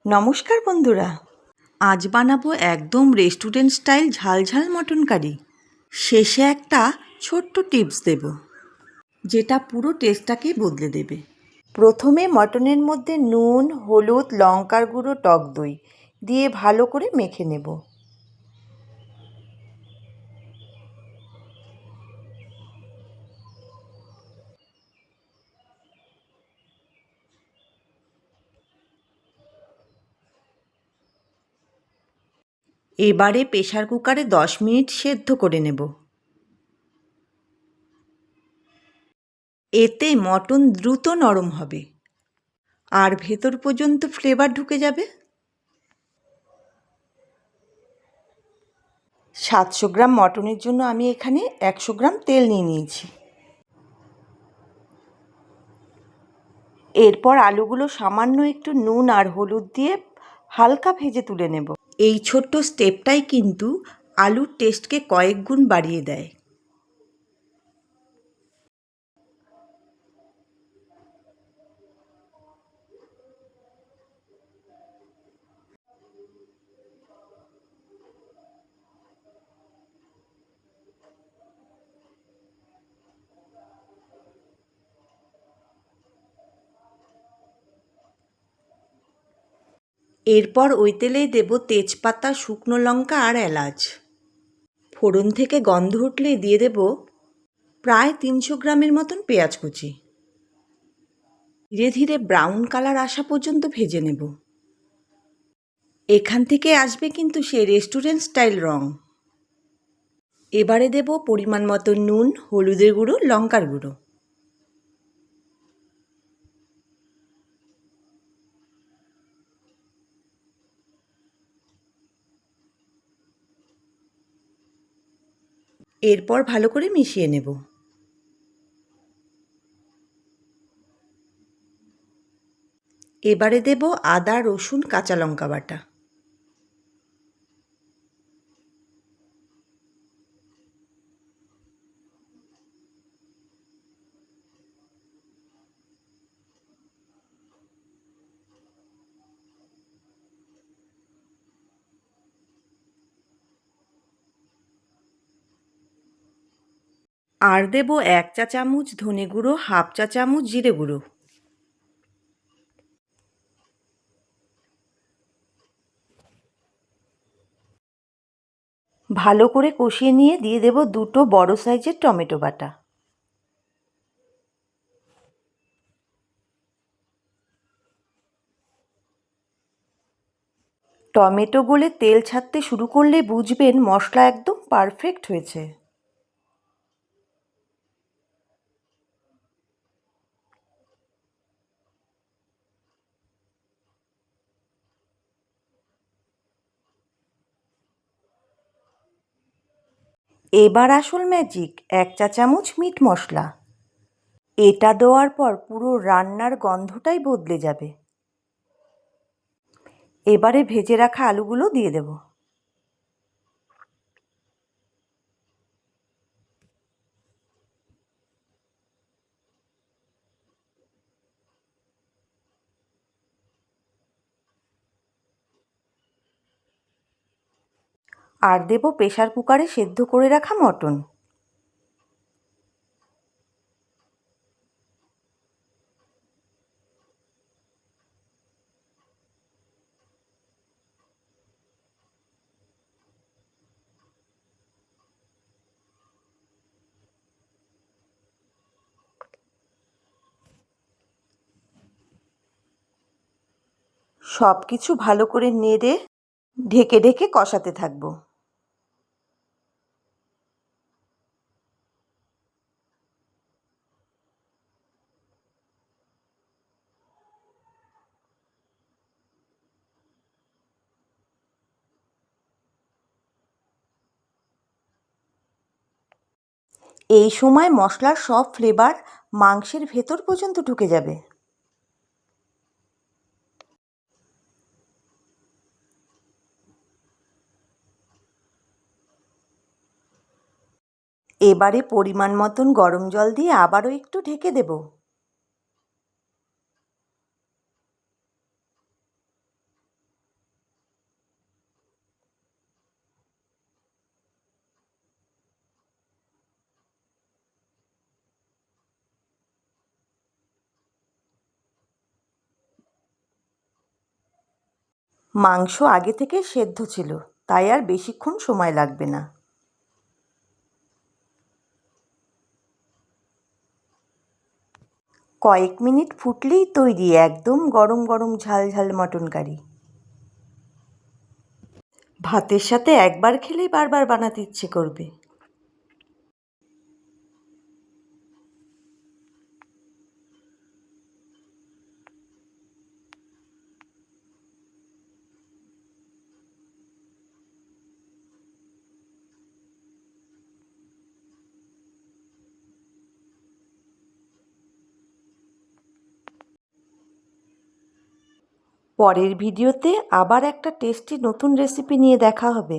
নমস্কার বন্ধুরা, আজ বানাবো একদম রেস্টুরেন্ট স্টাইল ঝালঝাল মটন কারি। শেষে একটা ছোট্ট টিপস দেব, যেটা পুরো টেস্টটাকেই বদলে দেবে। প্রথমে মটনের মধ্যে নুন, হলুদ, লঙ্কার গুঁড়ো, টক দই দিয়ে ভালো করে মেখে নেব। এবারে প্রেসার কুকারে 10 মিনিট সেদ্ধ করে নেব। এতে মটন দ্রুত নরম হবে আর ভেতর পর্যন্ত ফ্লেভার ঢুকে যাবে। 700 গ্রাম মটনের জন্য আমি এখানে 100 গ্রাম তেল নিয়ে নিয়েছি। এরপর আলুগুলো সামান্য একটু নুন আর হলুদ দিয়ে হালকা ভেজে তুলে নেব। এই ছোট্ট স্টেপটাই কিন্তু আলুর টেস্টকে কয়েক গুণ বাড়িয়ে দেয়। এরপর ওই তেলেই দেব তেজপাতা, শুকনো লঙ্কা আর এলাচ। ফোড়ন থেকে গন্ধ উঠলেই দিয়ে দেব প্রায় 300 গ্রামের মতন পেঁয়াজ কুচি। ধীরে ধীরে ব্রাউন কালার আসা পর্যন্ত ভেজে নেব। এখান থেকে আসবে কিন্তু সেই রেস্টুরেন্ট স্টাইল রং। এবারে দেব পরিমাণ মতো নুন, হলুদের গুঁড়ো, লঙ্কার গুঁড়ো। এরপর ভালো করে মিশিয়ে নেব। এবারে দেব আদা, রসুন, কাঁচা লঙ্কা বাটা। আর দেব 1 চা চামচ ধনে গুঁড়ো, হাফ চা চামচ জিরে গুঁড়ো। ভালো করে কষিয়ে নিয়ে দিয়ে দেব 2টো বড় সাইজের টমেটো বাটা। টমেটো গলে তেল ছাড়তে শুরু করলে বুঝবেন মশলা একদম পারফেক্ট হয়েছে। এবার আসল ম্যাজিক, 1 চা চামচ মিট মশলা। এটা দেওয়ার পর পুরো রান্নার গন্ধটাই বদলে যাবে। এবারে ভেজে রাখা আলুগুলো দিয়ে দেব। আর দেব প্রেসার কুকারে সেদ্ধ করে রাখা মটন। সব কিছু ভালো করে নেড়ে ঢেকে ঢেকে কষাতে থাকবো। এই সময় মশলার সব ফ্লেভার মাংসের ভেতর পর্যন্ত ঢুকে যাবে। এবারে পরিমাণ মতন গরম জল দিয়ে আবারও একটু ঢেকে দেব। মাংস আগে থেকে সেদ্ধ ছিল, তাই আর বেশিক্ষণ সময় লাগবে না। কয়েক মিনিট ফুটলেই তৈরি একদম গরম গরম ঝাল ঝাল মটন কারি। ভাতের সাথে একবার খেলেই বারবার বানাতে ইচ্ছে করবে। পরের ভিডিওতে আবার একটা টেস্টি নতুন রেসিপি নিয়ে দেখা হবে।